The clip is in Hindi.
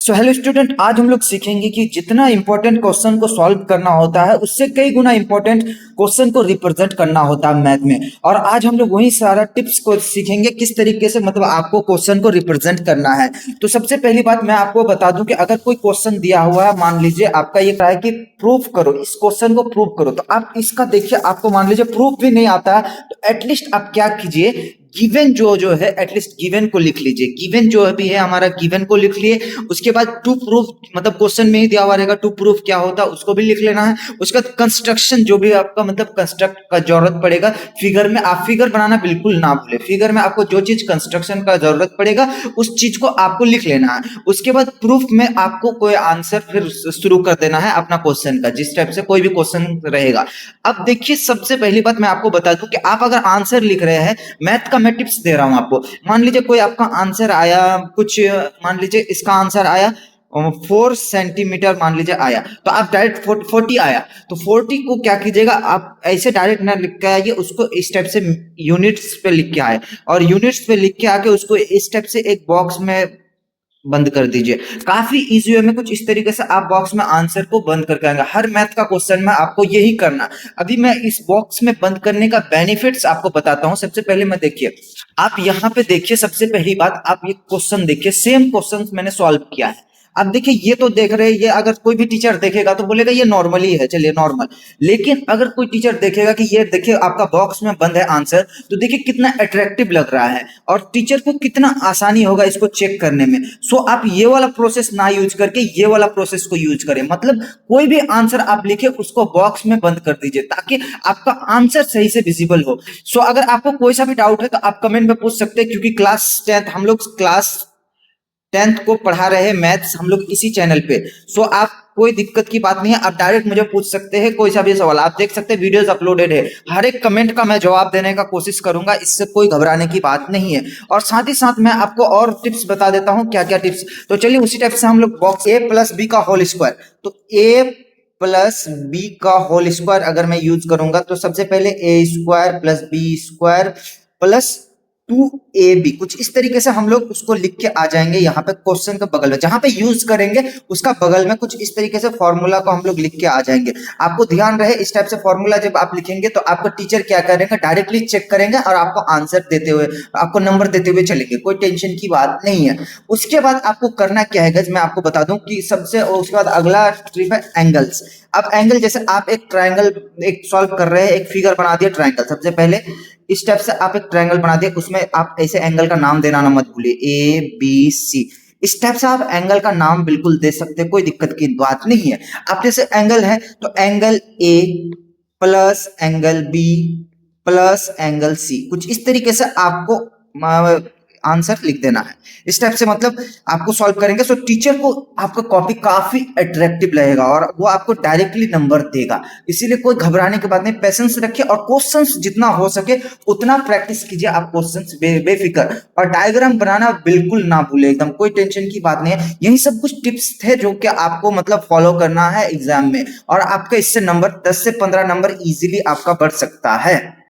सो हेलो स्टूडेंट, आज हम लोग सीखेंगे कि जितना इंपॉर्टेंट क्वेश्चन को सॉल्व करना होता है उससे कई गुना इंपॉर्टेंट क्वेश्चन को रिप्रेजेंट करना होता है मैथ में। और आज हम लोग वही सारा टिप्स को सीखेंगे किस तरीके से मतलब आपको क्वेश्चन को रिप्रेजेंट करना है। तो सबसे पहली बात मैं आपको बता दूं कि अगर कोई क्वेश्चन दिया हुआ है, मान लीजिए आपका ये है कि प्रूफ करो, इस क्वेश्चन को प्रूव करो, तो आप इसका देखिए, आपको मान लीजिए प्रूफ भी नहीं आता है तो एटलीस्ट आप क्या कीजिए, गिवन जो है एटलीस्ट गिवन को लिख लीजिए। गिवन जो भी है हमारा, गिवन को लिख लिए। उसके बाद टू प्रूफ, मतलब क्वेश्चन में ही दिया हुआ रहेगा टू प्रूफ क्या होता है उसको भी लिख लेना है। उसके बाद कंस्ट्रक्शन जो भी आपका मतलब कंस्ट्रक्ट का जरूरत पड़ेगा फिगर में, आप फिगर बनाना बिल्कुल ना भूले। फिगर में आपको जो चीज कंस्ट्रक्शन का जरूरत पड़ेगा उस चीज को आपको लिख लेना है। उसके बाद प्रूफ में आपको कोई आंसर फिर शुरू कर देना है अपना क्वेश्चन का, जिस टाइप से कोई भी क्वेश्चन रहेगा। अब देखिए, सबसे पहली बात मैं आपको बता दूं कि आप अगर आंसर लिख रहे हैं, मैथ का मैं टिप्स दे रहा हूं आपको। मान लीजिए कोई आपका आंसर आया कुछ, मान लीजिए इसका आंसर आया 4 सेंटीमीटर मान लीजिए आया, तो आप डायरेक्ट 40 आया, तो 40 को क्या कीजिएगा, आप ऐसे डायरेक्ट ना लिख के आइए, उसको इस टाइप से यूनिट्स पे लिख के आए, और यूनिट्स पे लिख के आके उसको इस टाइप से एक बॉक्स में बंद कर दीजिए। काफी इजी वे में कुछ इस तरीके से आप बॉक्स में आंसर को बंद करके आएंगे। हर मैथ का क्वेश्चन में आपको यही करना। अभी मैं इस बॉक्स में बंद करने का बेनिफिट्स आपको बताता हूं। सबसे पहले मैं देखिए, आप यहां पे देखिए, सबसे पहली बात आप ये क्वेश्चन देखिए, सेम क्वेश्चन मैंने सॉल्व किया है। अब देखिए, ये तो देख रहे हैं, ये अगर कोई भी टीचर देखेगा तो बोलेगा ये नॉर्मल ही है, चलिए नॉर्मल। लेकिन अगर कोई टीचर देखेगा कि ये देखिए आपका बॉक्स में बंद है आंसर, तो देखिए कितना अट्रैक्टिव लग रहा है और टीचर को कितना आसानी होगा इसको चेक करने में। सो आप ये वाला प्रोसेस ना यूज करके ये वाला प्रोसेस को यूज करें। मतलब कोई भी आंसर आप लिखे उसको बॉक्स में बंद कर दीजिए ताकि आपका आंसर सही से विजिबल हो। सो अगर आपको कोई सा भी डाउट है तो आप कमेंट में पूछ सकते हैं, क्योंकि क्लास 10th हम लोग क्लास 10th को पढ़ा रहे हैं मैथ्स हम लोग इसी चैनल पे। सो आप कोई दिक्कत की बात नहीं है, आप डायरेक्ट मुझे पूछ सकते हैं कोई सा भी सवाल। आप देख सकते हैं वीडियोस अपलोडेड है, हर एक कमेंट का मैं जवाब देने का कोशिश करूंगा, इससे कोई घबराने की बात नहीं है। और साथ ही साथ मैं आपको और टिप्स बता देता हूं, क्या क्या टिप्स। तो चलिए उसी टाइप से हम लोग बॉक्स ए प्लस बी का होल स्क्वायर, तो ए प्लस बी का होल स्क्वायर अगर मैं यूज करूंगा तो सबसे पहले a square plus b square plus 2ab, कुछ इस तरीके से हम लोग उसको लिख के आ जाएंगे यहाँ पे क्वेश्चन के बगल में, जहां पे यूज करेंगे उसका बगल में कुछ इस तरीके से फॉर्मूला को हम लोग लिख के आ जाएंगे। आपको ध्यान रहे, इस टाइप से फॉर्मूला जब आप लिखेंगे तो आपको टीचर क्या करेंगे, डायरेक्टली चेक करेंगे और आपको आंसर देते हुए, आपको नंबर देते हुए चलेंगे, कोई टेंशन की बात नहीं है। उसके बाद आपको करना क्या है गज, मैं आपको बता दूं कि सबसे, उसके बाद अगला ट्रिप है एंगल्स। अब एंगल, जैसे आप एक ट्राइंगल एक सॉल्व कर रहे हैं, एक फिगर बना दिया ट्राइंगल, सबसे पहले इस टाइप से आप एक ट्रायंगल बना दिए, उसमें आप ऐसे एंगल का नाम देना ना मत भूलिए, ए बी सी। इस टाइप से आप एंगल का नाम बिल्कुल दे सकते हैं, कोई दिक्कत की बात नहीं है। आप जैसे एंगल है तो angle A plus angle B plus angle C, कुछ इस तरीके से आपको आंसर लिख देना है। इस टाइप से मतलब आपको सॉल्व करेंगे तो टीचर को आपका कॉपी काफी अट्रैक्टिव लगेगा और वो आपको डायरेक्टली नंबर देगा। इसीलिए कोई घबराने की बात नहीं, पेशेंस रखिए और क्वेश्चंस जितना हो सके उतना प्रैक्टिस कीजिए आप क्वेश्चंस बेफिक्र। और डायग्राम बनाना बिल्कुल ना भूले, एकदम कोई टेंशन की बात नहीं है। यही सब कुछ टिप्स थे जो कि आपको मतलब फॉलो करना है एग्जाम में, और आपके इससे नंबर 10 से 15 नंबर इजीली आपका बढ़ सकता है।